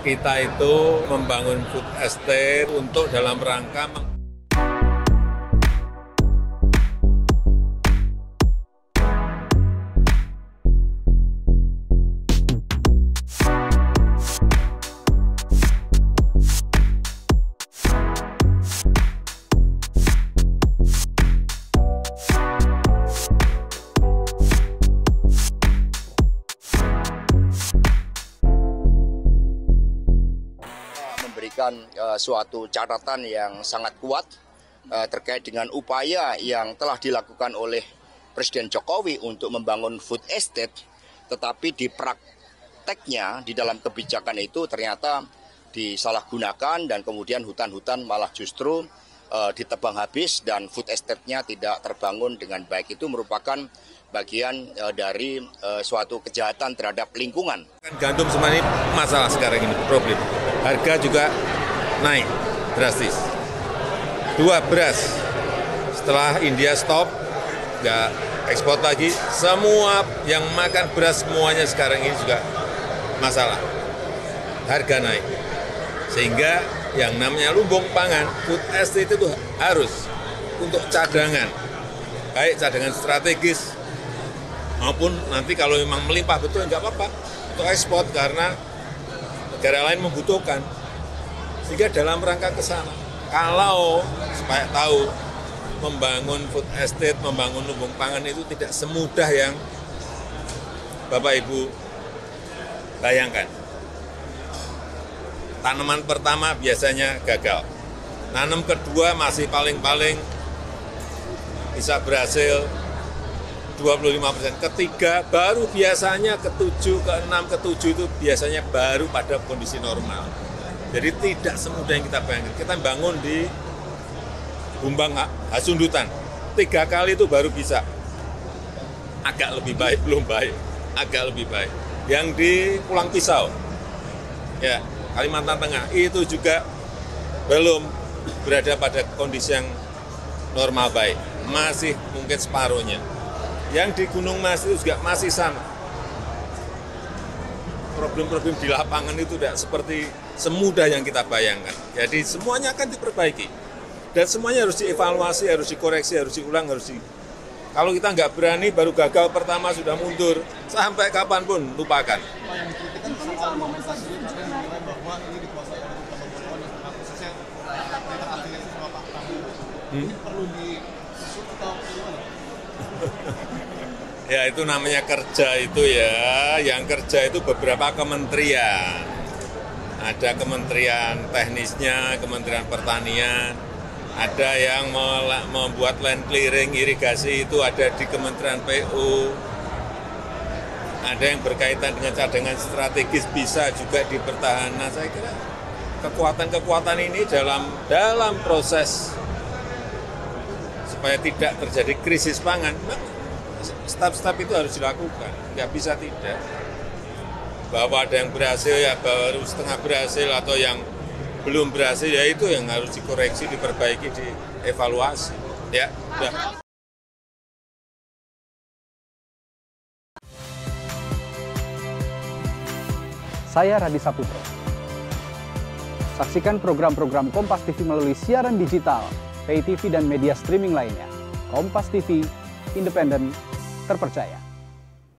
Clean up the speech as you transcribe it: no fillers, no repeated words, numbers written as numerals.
Kita itu membangun food estate untuk dalam rangka memberikan suatu catatan yang sangat kuat terkait dengan upaya yang telah dilakukan oleh Presiden Jokowi untuk membangun food estate, tetapi di prakteknya di dalam kebijakan itu ternyata disalahgunakan dan kemudian hutan-hutan malah justru ditebang habis dan food estate-nya tidak terbangun dengan baik. Itu merupakan bagian dari suatu kejahatan terhadap lingkungan. Gandum semuanya masalah sekarang ini, problem. Harga juga naik drastis. Dua, beras. Setelah India stop, nggak ekspor lagi, semua yang makan beras semuanya sekarang ini juga masalah. Harga naik. Sehingga yang namanya lumbung pangan, food estate itu harus untuk cadangan. Baik cadangan strategis, maupun nanti kalau memang melimpah betul nggak apa-apa untuk ekspor karena negara lain membutuhkan. Sehingga dalam rangka ke sana, kalau supaya tahu membangun food estate, membangun lumbung pangan itu tidak semudah yang Bapak Ibu bayangkan. Tanaman pertama biasanya gagal. Nanam kedua masih paling-paling bisa berhasil 25%. Ketiga baru biasanya ke-7, ke-6, ke-7 itu biasanya baru pada kondisi normal. Jadi tidak semudah yang kita bayangkan. Kita bangun di Bumbang Hasundutan. 3 kali itu baru bisa. Agak lebih baik, belum baik. Agak lebih baik. Yang di Pulang Pisau, ya Kalimantan Tengah, itu juga belum berada pada kondisi yang normal baik. Masih mungkin separuhnya. Yang di Gunung Mas itu juga masih sama. Problem-problem di lapangan itu tidak seperti semudah yang kita bayangkan. Jadi semuanya akan diperbaiki. Dan semuanya harus dievaluasi, harus dikoreksi, harus diulang, Kalau kita nggak berani, baru gagal pertama sudah mundur. Sampai kapanpun, lupakan. Ya itu namanya kerja itu ya, yang kerja itu beberapa kementerian. Ada kementerian teknisnya, kementerian pertanian, ada yang membuat land clearing irigasi itu ada di Kementerian PU, ada yang berkaitan dengan cadangan strategis bisa juga di pertahanan. Saya kira kekuatan-kekuatan ini dalam proses supaya tidak terjadi krisis pangan, step-step itu harus dilakukan, nggak bisa tidak. Bahwa ada yang berhasil, ya baru setengah berhasil, atau yang belum berhasil, ya itu yang harus dikoreksi, diperbaiki, dievaluasi. Ya, udah. Saya Radi Saputro. Saksikan program-program Kompas TV melalui siaran digital, pay TV dan media streaming lainnya. Kompas TV, independen, terpercaya.